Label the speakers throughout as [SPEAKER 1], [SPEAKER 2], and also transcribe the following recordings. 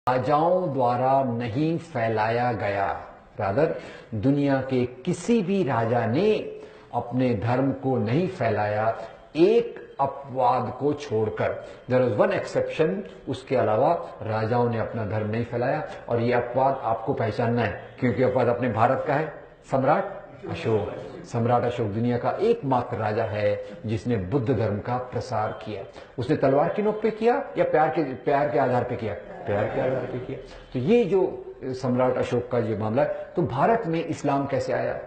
[SPEAKER 1] राजाओं द्वारा नहीं फैलाया गया। रादर दुनिया के किसी भी राजा ने अपने धर्म को नहीं फैलाया, एक अपवाद को छोड़कर। देयर इज वन एक्सेप्शन, उसके अलावा राजाओं ने अपना धर्म नहीं फैलाया। और ये अपवाद आपको पहचानना है, क्योंकि अपवाद अपने भारत का है, सम्राट अशोक। सम्राट अशोक दुनिया का एकमात्र राजा है जिसने बुद्ध धर्म का प्रसार किया। उसने तलवार की नोक पे किया या प्यार के आधार पे किया? प्यार के आधार पे किया। तो ये जो सम्राट अशोक का ये मामला है। तो भारत में इस्लाम कैसे आया,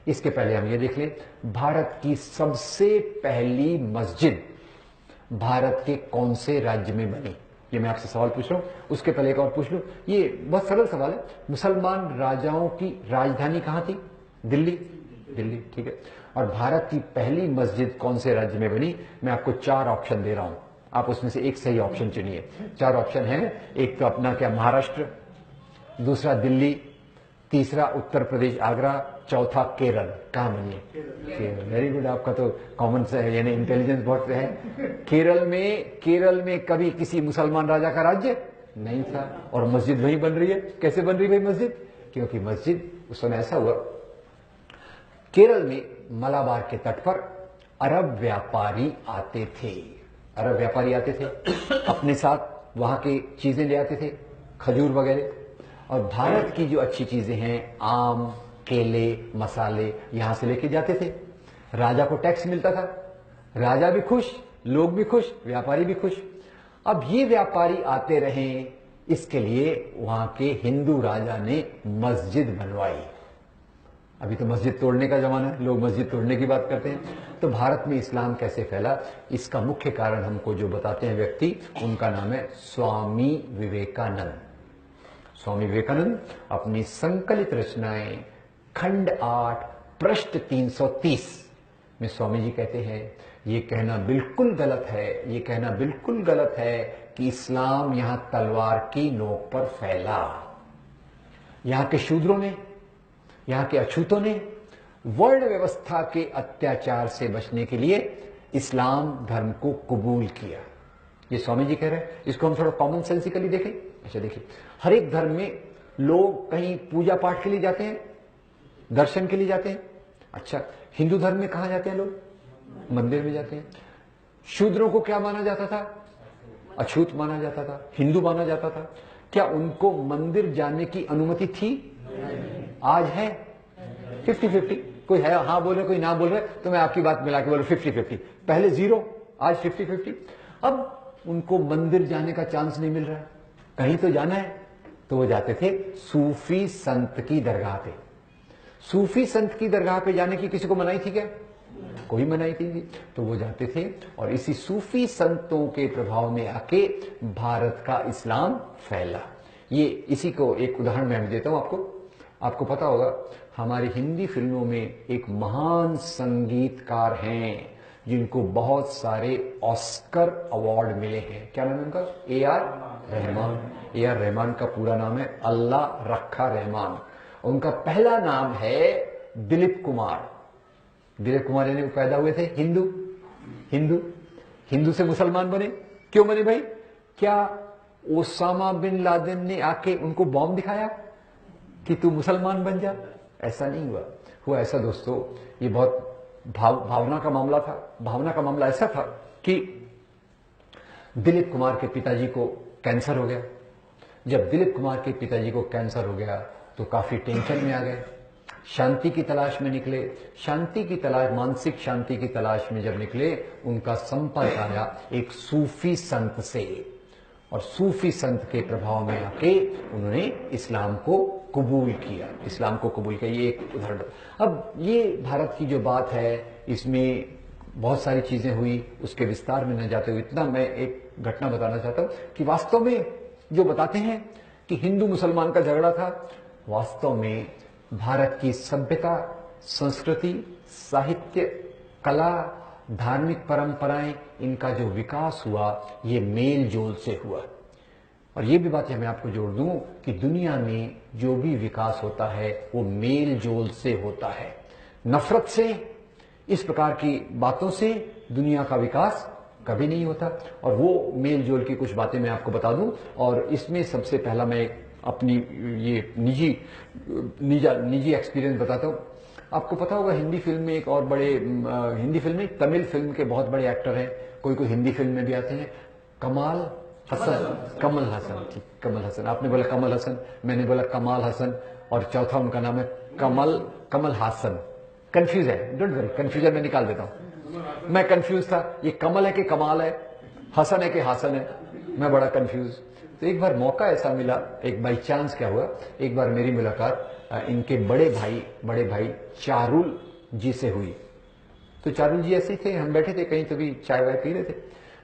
[SPEAKER 1] इसके पहले हम ये देख लें, भारत की सबसे पहली मस्जिद भारत के कौन से राज्य में बनी? ये मैं आपसे सवाल पूछ रहा हूं। उसके पहले एक और पूछ लूं, ये बहुत सरल सवाल है। मुसलमान राजाओं की राजधानी कहां थी? दिल्ली। दिल्ली, ठीक है। और भारत की पहली मस्जिद कौन से राज्य में बनी? मैं आपको 4 ऑप्शन दे रहा हूं, आप उसमें से एक सही ऑप्शन चुनिए। 4 ऑप्शन है, एक तो अपना क्या महाराष्ट्र, दूसरा दिल्ली, तीसरा उत्तर प्रदेश आगरा, चौथा केरल। कहां बनी है? केरल। वेरी गुड, आपका तो कॉमन से है, यानी इंटेलिजेंस बहुत है। केरल में कभी किसी मुसलमान राजा का राज्य नहीं था और मस्जिद वहीं बन रही है। कैसे बन रही भाई मस्जिद? क्योंकि मस्जिद उस समय ऐसा हुआ, केरल में मलाबार के तट पर अरब व्यापारी आते थे। अरब व्यापारी आते थे, अपने साथ वहां की चीजें ले आते थे, खजूर वगैरह। और भारत की जो अच्छी चीजें हैं, आम, केले, मसाले, यहां से लेके जाते थे। राजा को टैक्स मिलता था, राजा भी खुश, लोग भी खुश, व्यापारी भी खुश। अब ये व्यापारी आते रहे, इसके लिए वहां के हिंदू राजा ने मस्जिद बनवाई। अभी तो मस्जिद तोड़ने का जमाना है, लोग मस्जिद तोड़ने की बात करते हैं। तो भारत में इस्लाम कैसे फैला, इसका मुख्य कारण हमको जो बताते हैं व्यक्ति, उनका नाम है स्वामी विवेकानंद। स्वामी विवेकानंद अपनी संकलित रचनाएं खंड 8 पृष्ठ 330 में स्वामी जी कहते हैं, ये कहना बिल्कुल गलत है, ये कहना बिल्कुल गलत है कि इस्लाम यहां तलवार की नोक पर फैला। यहां के शूद्रों ने, यहां के अछूतों ने वर्ण व्यवस्था के अत्याचार से बचने के लिए इस्लाम धर्म को कबूल किया। ये स्वामी जी कह रहे हैं। इसको हम थोड़ा कॉमन सेंसिकली देखें। अच्छा देखिए, हर एक धर्म में लोग कहीं पूजा पाठ के लिए जाते हैं, दर्शन के लिए जाते हैं। अच्छा, हिंदू धर्म में कहां जाते हैं लोग? मंदिर में जाते हैं। शूद्रों को क्या माना जाता था? अछूत माना जाता था, हिंदू माना जाता था। क्या उनको मंदिर जाने की अनुमति थी? आज है 50-50। कोई है हाँ बोल रहे, कोई ना बोल रहे, तो मैं आपकी बात मिला के बोल 50-50। पहले 0, आज 50-50। अब उनको मंदिर जाने का चांस नहीं मिल रहा है, कहीं तो जाना है, तो वो जाते थे सूफी संत की दरगाह पे। सूफी संत की दरगाह पे जाने की किसी को मनाही थी क्या? कोई मनाही थी? तो वो जाते थे और इसी सूफी संतों के प्रभाव में आके भारत का इस्लाम फैला। ये इसी को एक उदाहरण मैं देता हूं आपको पता होगा, हमारी हिंदी फिल्मों में एक महान संगीतकार हैं जिनको बहुत सारे ऑस्कर अवार्ड मिले हैं। क्या नाम है उनका? ए.आर. रहमान। ए.आर. रहमान का पूरा नाम है अल्लाह रखा रहमान। उनका पहला नाम है दिलीप कुमार। दिलीप कुमार यानी पैदा हुए थे हिंदू से मुसलमान बने। क्यों बने भाई? क्या ओसामा बिन लादेन ने आके उनको बॉम्ब दिखाया कि तू मुसलमान बन जा? ऐसा नहीं हुआ ऐसा दोस्तों, ये बहुत भावना का मामला था। भावना का मामला ऐसा था कि दिलीप कुमार के पिताजी को कैंसर हो गया। जब दिलीप कुमार के पिताजी को कैंसर हो गया तो काफी टेंशन में आ गए, शांति की तलाश में निकले। मानसिक शांति की तलाश में जब निकले, उनका संपर्क आया एक सूफी संत से, और सूफी संत के प्रभाव में आके उन्होंने इस्लाम को कबूल किया। ये एक उदाहरण। अब ये भारत की जो बात है, इसमें बहुत सारी चीजें हुई, उसके विस्तार में न जाते हुए इतना मैं एक घटना बताना चाहता हूं कि वास्तव में जो बताते हैं कि हिंदू मुसलमान का झगड़ा था, वास्तव में भारत की सभ्यता, संस्कृति, साहित्य, कला, धार्मिक परंपराएं, इनका जो विकास हुआ, ये मेल जोल से हुआ। और ये भी बात मैं आपको जोड़ दूं कि दुनिया में जो भी विकास होता है वो मेल जोल से होता है। नफरत से, इस प्रकार की बातों से दुनिया का विकास कभी नहीं होता। और वो मेल जोल की कुछ बातें मैं आपको बता दूं। और इसमें सबसे पहला मैं अपनी ये निजी एक्सपीरियंस बताता हूं। आपको पता होगा हिंदी फिल्म में एक और बड़े हिंदी फिल्म में तमिल फिल्म के बहुत बड़े एक्टर हैं, कोई कोई हिंदी फिल्म में भी आते हैं, कमल हसन। ठीक, कमल हसन। आपने बोला कमल हसन, मैंने बोला कमाल हसन, और चौथा उनका नाम है कमल हासन। कंफ्यूज है, डोंट वरी, कंफ्यूजन में निकाल देता हूं। मैं कंफ्यूज था, ये कमल है कि कमाल है, हसन है कि हासन है, मैं बड़ा कंफ्यूज। तो एक बार मौका ऐसा मिला, एक बाई चांस क्या हुआ, एक बार मेरी मुलाकात इनके बड़े भाई चारुल जी से हुई। तो चारुल जी ऐसे ही थे, हम बैठे थे कहीं तो भी चाय वाय पी रहे थे,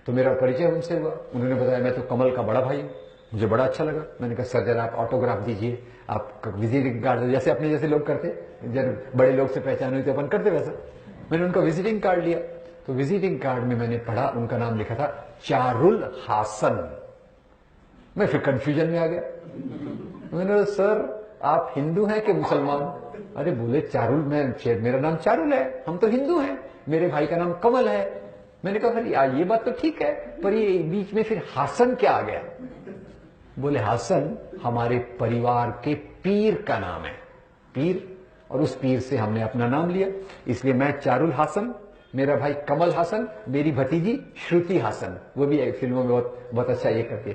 [SPEAKER 1] तो मेरा परिचय उनसे हुआ। उन्होंने बताया मैं तो कमल का बड़ा भाई हूं। मुझे बड़ा अच्छा लगा। मैंने कहा सर जरा आप ऑटोग्राफ दीजिए, आप विजिटिंग कार्ड, जैसे अपने जैसे लोग करते, जब बड़े लोग से पहचान हुई तो अपन करते वैसा। मैंने उनका विजिटिंग कार्ड लिया, तो विजिटिंग कार्ड में मैंने पढ़ा, उनका नाम लिखा था चारुल हासन। मैं फिर कंफ्यूजन में आ गया। मैंने कहा सर आप हिंदू हैं कि मुसलमान? अरे बोले चारुल, मेरा नाम चारुल है, हम तो हिंदू हैं, मेरे भाई का नाम कमल है। मैंने कहा फिर ये बात तो ठीक है, पर ये बीच में फिर हासन क्या आ गया? बोले हासन हमारे परिवार के पीर का नाम है, पीर, और उस पीर से हमने अपना नाम लिया, इसलिए मैं चारुल हासन, मेरा भाई कमल हासन, मेरी भतीजी श्रुति हासन, वो भी फिल्मों में बहुत अच्छा ये करती है।